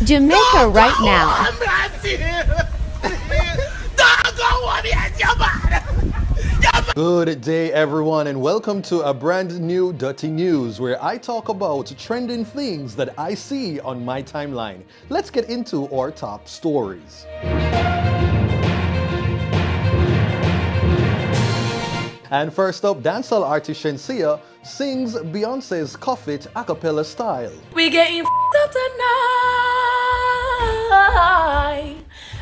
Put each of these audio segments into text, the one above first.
Jamaica right now. Good day everyone and welcome to a brand new Dutty News where I talk about trending things that I see on my timeline. Let's get into our top stories. And first up, dancehall artist Shenseea sings Beyonce's Cuff It a cappella style. We getting up tonight.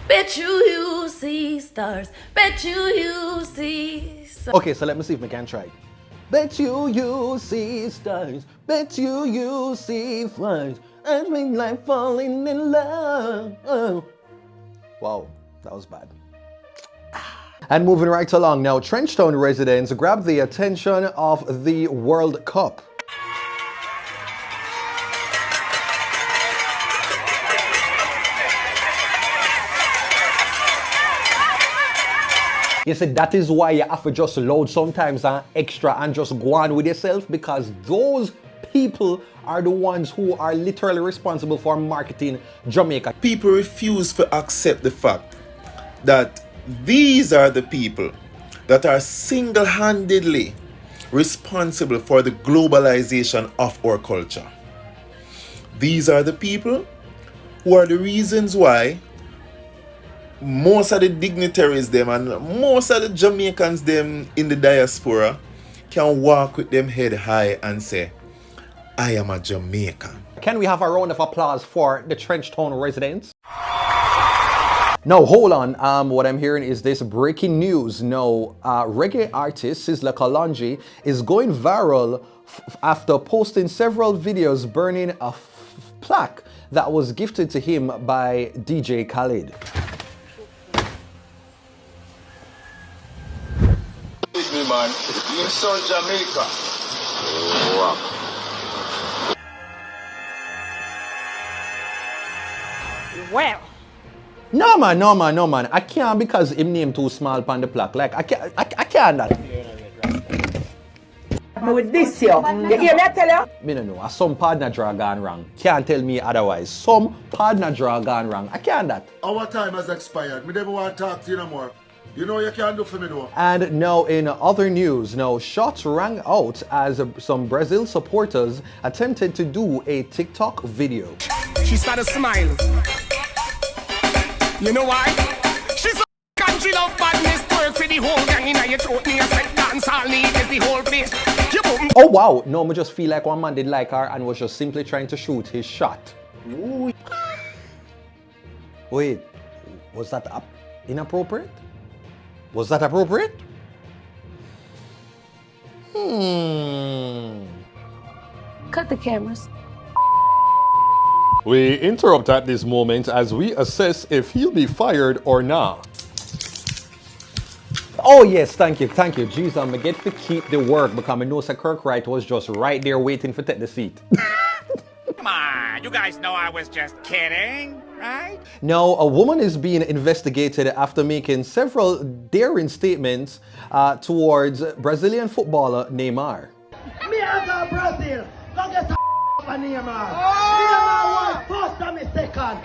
Bet you see stars. Bet you see stars. Okay, so let me see if we can try. Bet you see stars. Bet you see flies. And we like falling in love. Oh. Wow, that was bad. And moving right along now, Trenchtown residents grabbed the attention of the World Cup. You see, that is why you have to just load sometimes and extra and just go on with yourself, because those people are the ones who are literally responsible for marketing Jamaica. People refuse to accept the fact that these are the people that are single-handedly responsible for the globalization of our culture. These are the people who are the reasons why most of the dignitaries them and most of the Jamaicans them in the diaspora can walk with them head high and say, I am a Jamaican. Can we have a round of applause for the Trenchtown residents? Now, hold on. What I'm hearing is this breaking news. Now, reggae artist Sizzla is going viral after posting several videos burning a plaque that was gifted to him by DJ Khalid. Man, you saw Jamaica. Wow. Well. No man. I can't, because him name too small on the plaque. Like I can't that. With this year, you hear me tell you? Me no know. Some partner draw gone wrong. Can't tell me otherwise. Some partner draw gone wrong. I can't that. Our time has expired. Me never want to talk to you no more. You know you can't do for me though. And now in other news, now shots rang out as some Brazil supporters attempted to do a TikTok video. She started smiling. You know why? She's a country love badness, work for the whole gang in your throat. Me a set dance all need is the whole place. Oh wow, no, me just feel like one man did like her and was just simply trying to shoot his shot. Ooh. Wait, was that inappropriate? Was that appropriate? Cut the cameras. We interrupt at this moment as we assess if he'll be fired or not. Oh yes, thank you. Jeez, I'm gonna get to keep the work because I know Sir Kirkright was just right there waiting to take the seat. Come on, you guys know I was just kidding, right? Now, a woman is being investigated after making several daring statements towards Brazilian footballer Neymar. Me as a Brazil, don't get a Neymar. Neymar was first and me second.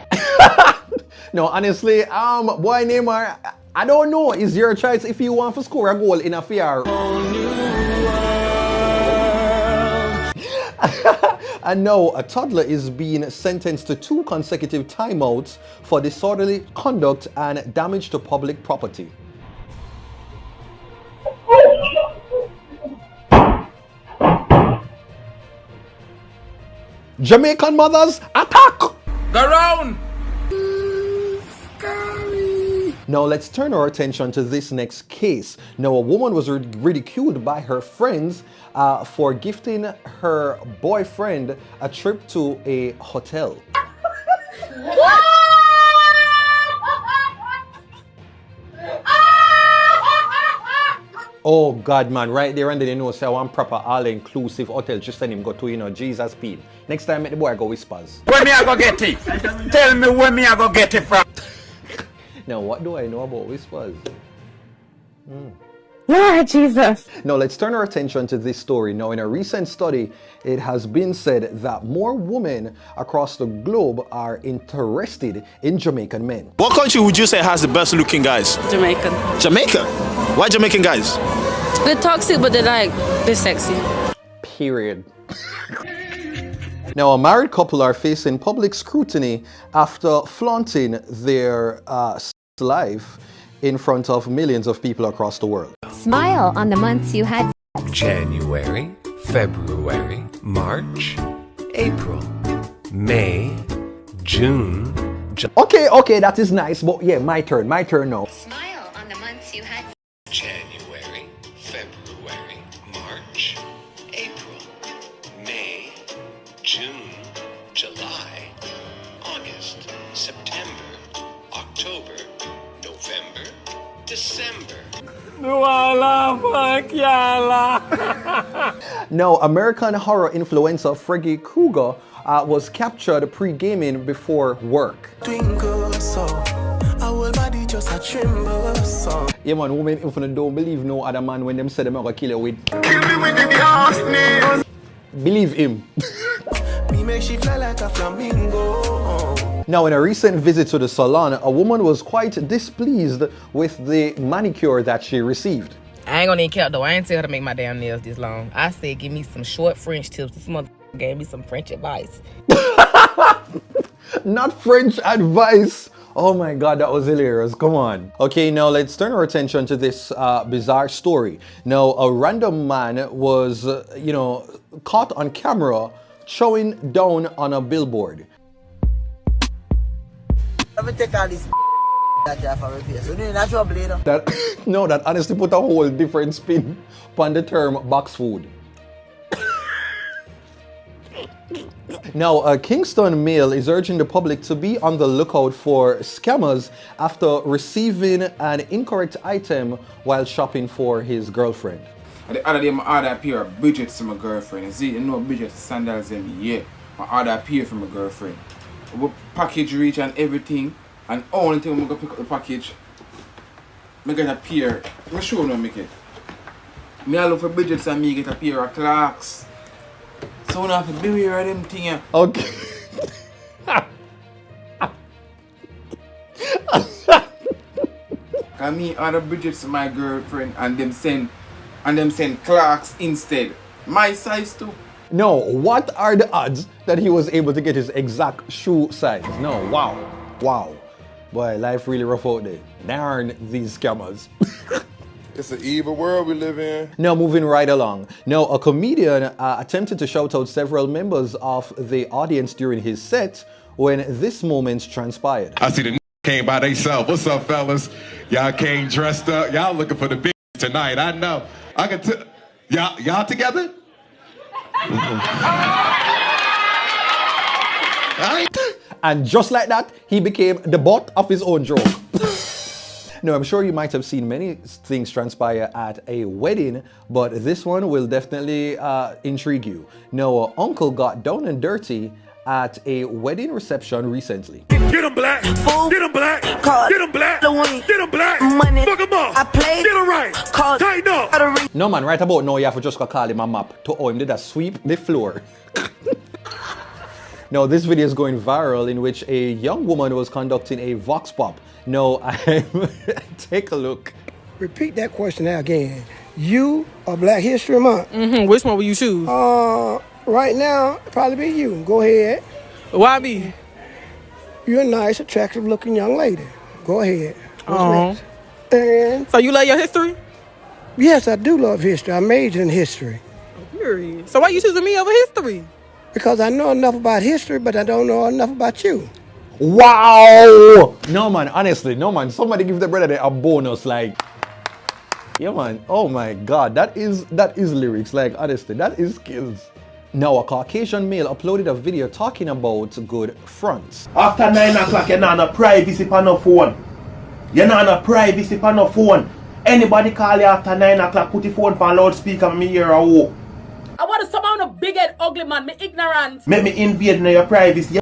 No, honestly, boy Neymar, I don't know. It's your choice if you want to score a goal in a fair. And now a toddler is being sentenced to 2 consecutive timeouts for disorderly conduct and damage to public property. Jamaican mothers, attack! Go round! Now let's turn our attention to this next case. Now a woman was ridiculed by her friends for gifting her boyfriend a trip to a hotel. Oh God, man, right there and then you know, say one proper all-inclusive hotel, just send him go to, you know, Jesus speed. Next time, make the boy go whispers. Where me I go get it? Tell me where me I go get it from. Now, what do I know about whispers? Lord Jesus. Now let's turn our attention to this story. Now in a recent study, it has been said that more women across the globe are interested in Jamaican men. What country would you say has the best looking guys? Jamaican. Jamaica? Why Jamaican guys? They're toxic, but they're sexy. Period. Now, a married couple are facing public scrutiny after flaunting their life in front of millions of people across the world. Smile on the months you had. January, February, March, April, May, June, Okay, that is nice, but yeah, my turn now. Smile on the months you had. January, February, March, April, May, June, July, August, September, October, November, December. Now, American horror influencer Freddy Krueger was captured pre-gaming before work. Yeah man, women if you don't believe no other man when them say them are gonna kill you with. Kill me with the darkness. Believe him. Me make she fly like a flamingo. Now, in a recent visit to the salon, a woman was quite displeased with the manicure that she received. I ain't gonna even count though. I ain't tell her to make my damn nails this long. I said give me some short French tips. This mother gave me some French advice. Not French advice. Oh my God, that was hilarious. Come on. Okay, now let's turn our attention to this bizarre story. Now, a random man was, caught on camera chowing down on a billboard. Let me take all this that you have for repair. So you need natural blade. That honestly put a whole different spin on the term box food. Now, a Kingston male is urging the public to be on the lookout for scammers after receiving an incorrect item while shopping for his girlfriend. The other day, I ordered a pair of Bridgets for my girlfriend. You see, you know Bridget sandals in me, yeah. I ordered a pair for my girlfriend. We package reach and everything, and only thing I'm gonna pick up the package, I get a pair. I'm sure I'm gonna make it. I look for Bridgets and me get a pair of Clarks. So I have to be aware of them things. Okay. Cause me order Bridgets to my girlfriend and them send Clarks instead. My size too. No, what are the odds that he was able to get his exact shoe size? No, wow. Boy, life really rough out there. Darn these scammers. It's an evil world we live in. Now, moving right along. Now, a comedian attempted to shout out several members of the audience during his set when this moment transpired. I see the came by themselves. What's up, fellas? Y'all came dressed up. Y'all looking for the big tonight. I know. I can tell. Y'all together? And just like that, he became the butt of his own joke. Now, I'm sure you might have seen many things transpire at a wedding, but this one will definitely intrigue you. Now, uncle got down and dirty at a wedding reception recently. Get him black, get him black, get him black, get him black, fuck him up, I played, get him right, tighten up. No man, right about now you have to just call him a map to owe him did a sweep the floor. Now, this video is going viral in which a young woman was conducting a Voxpop. No, take a look. Repeat that question again. You are Black History Month. Which one will you choose? Right now, probably be you. Go ahead. Why me? You're a nice, attractive looking young lady. Go ahead. What's next? And so you love your history? Yes, I do love history. I majored in history. Period. So why you choosing me over history? Because I know enough about history, but I don't know enough about you. Wow! No man, honestly, no man. Somebody give the brother a bonus, like, yeah man. Oh my God, that is lyrics. Like honestly, that is skills. Now, a Caucasian male uploaded a video talking about good fronts. After 9 o'clock, you're not on a privacy on no phone. You're not on a privacy on no phone. Anybody call you after 9 o'clock, put your phone on loudspeaker and me hear a walk. I want to summon a big head ugly man, me ignorant. Make me invade in your privacy.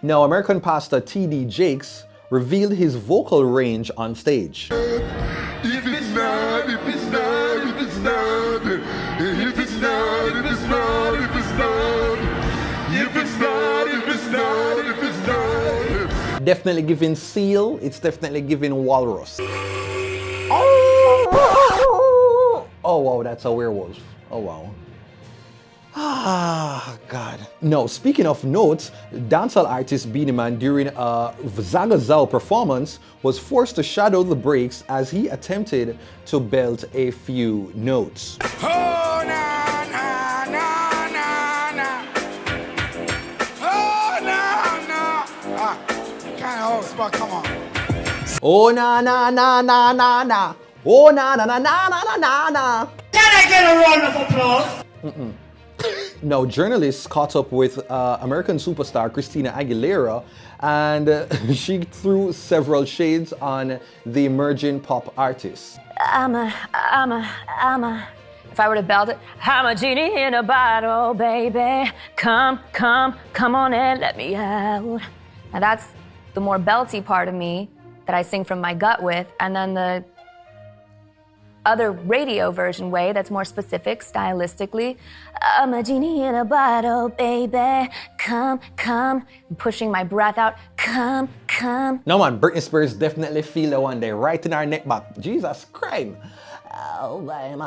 Now, American pastor T.D. Jakes revealed his vocal range on stage. If it's not, if it's not, if it's not, if it's not, if it's not, if it's not, if it's not, if it's not, if it's not. Definitely giving seal, it's definitely giving walrus. Oh wow, that's a werewolf. Oh wow. Ah, God. No, speaking of notes, dancehall artist Beenie Man during a Zagazao performance was forced to shadow the breaks as he attempted to belt a few notes. Oh, na, na, na, na, na. Oh, na, na. Ah, kind of host, but come on. Oh, na, na, na, na, na, na. Oh, na, na, na, na, na, na, na. Can I get a round of applause? Now, journalists caught up with American superstar Christina Aguilera, and she threw several shades on the emerging pop artist. If I were to belt it, I'm a genie in a bottle, baby. Come on and let me out. Now that's the more belty part of me that I sing from my gut with, and then the other radio version way that's more specific stylistically. I'm a genie in a bottle, baby. Come, pushing my breath out. Come. No man, Britney Spears definitely feel the one there right in our neck back. Jesus Christ. Oh, baby,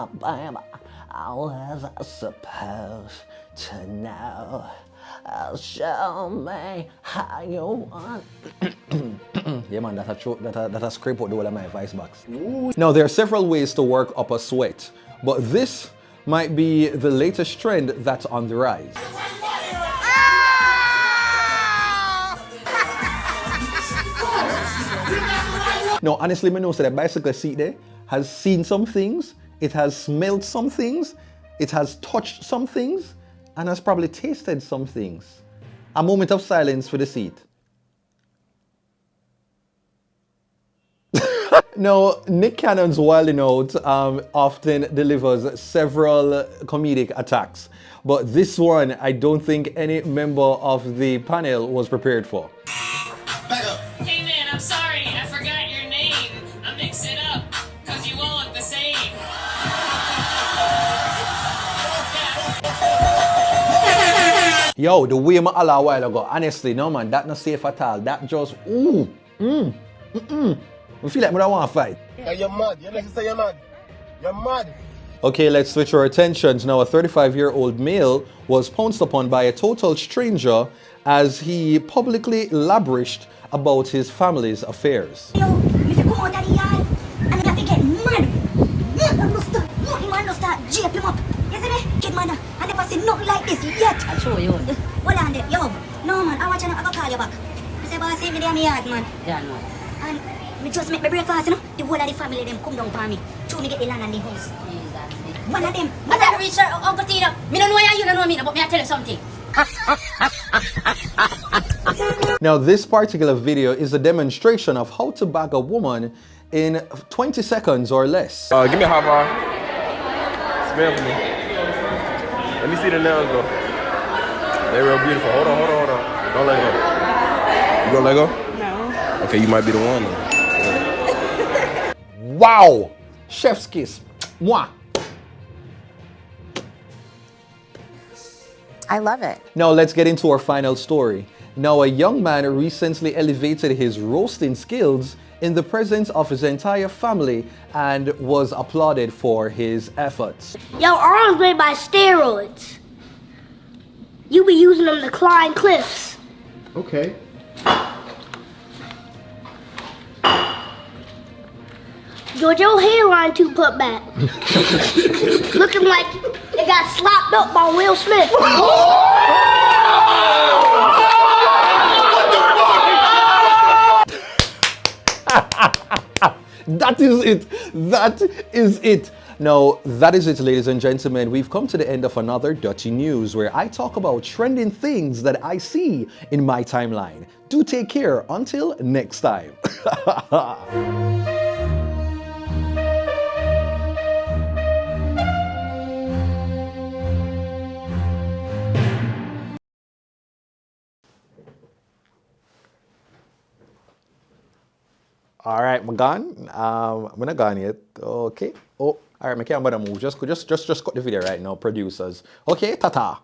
I was supposed to know. Show me how you want. Yeah man, that a scrape out the whole of my voice box. Now there are several ways to work up a sweat, but this might be the latest trend that's on the rise. No, honestly, I know so that bicycle seat there has seen some things, it has smelled some things, it has touched some things, and has probably tasted some things. A moment of silence for the seat. Now, Nick Cannon's Wildin' Out often delivers several comedic attacks, but this one I don't think any member of the panel was prepared for. Hey man, I'm sorry, I forgot your name. I mixed it up, cause you all look the same. Yo, the way I allow a while ago, honestly, no man, that not safe at all. That just, I feel like I don't want to fight. You're mad. You listen say you're mad. You're mad. Okay, let's switch our attentions. Now, a 35-year-old male was pounced upon by a total stranger as he publicly lavished about his family's affairs. Yo, if you come out of the yard and you have to get mad, man must start jape him up. You see me? Kid man, I never seen nothing like this yet. I'll show you. Hold on there. Yo, no man, I want you to call you back. I say, boss, save me there in the yard, man. Yeah, no. And me just make my breakfast, you know? The whole of the family, them come down for me. Show me get the land and the house. One of them. But that reach Uncle Tina. Me don't know you don't know me, but me I tell you something. Now, this particular video is a demonstration of how to bag a woman in 20 seconds or less. Give me a hot bar. Smell for me. Let me see the nails go. They're real beautiful. Hold on. Don't let go. You gonna let go? No. Okay, you might be the one. Wow! Chef's kiss. Mwah! I love it. Now let's get into our final story. Now, a young man recently elevated his roasting skills in the presence of his entire family and was applauded for his efforts. Yo, arms made by steroids. You be using them to climb cliffs. Okay. George, your hairline too put back. Looking like it got slopped up by Will Smith. That is it. That is it. Now, that is it, ladies and gentlemen. We've come to the end of another Dutty News, where I talk about trending things that I see in my timeline. Do take care. Until next time. All right, I'm gone. I'm not gone yet. Okay. Oh, all right, I can't bother move. Just cut the video right now, producers. Okay, ta-ta.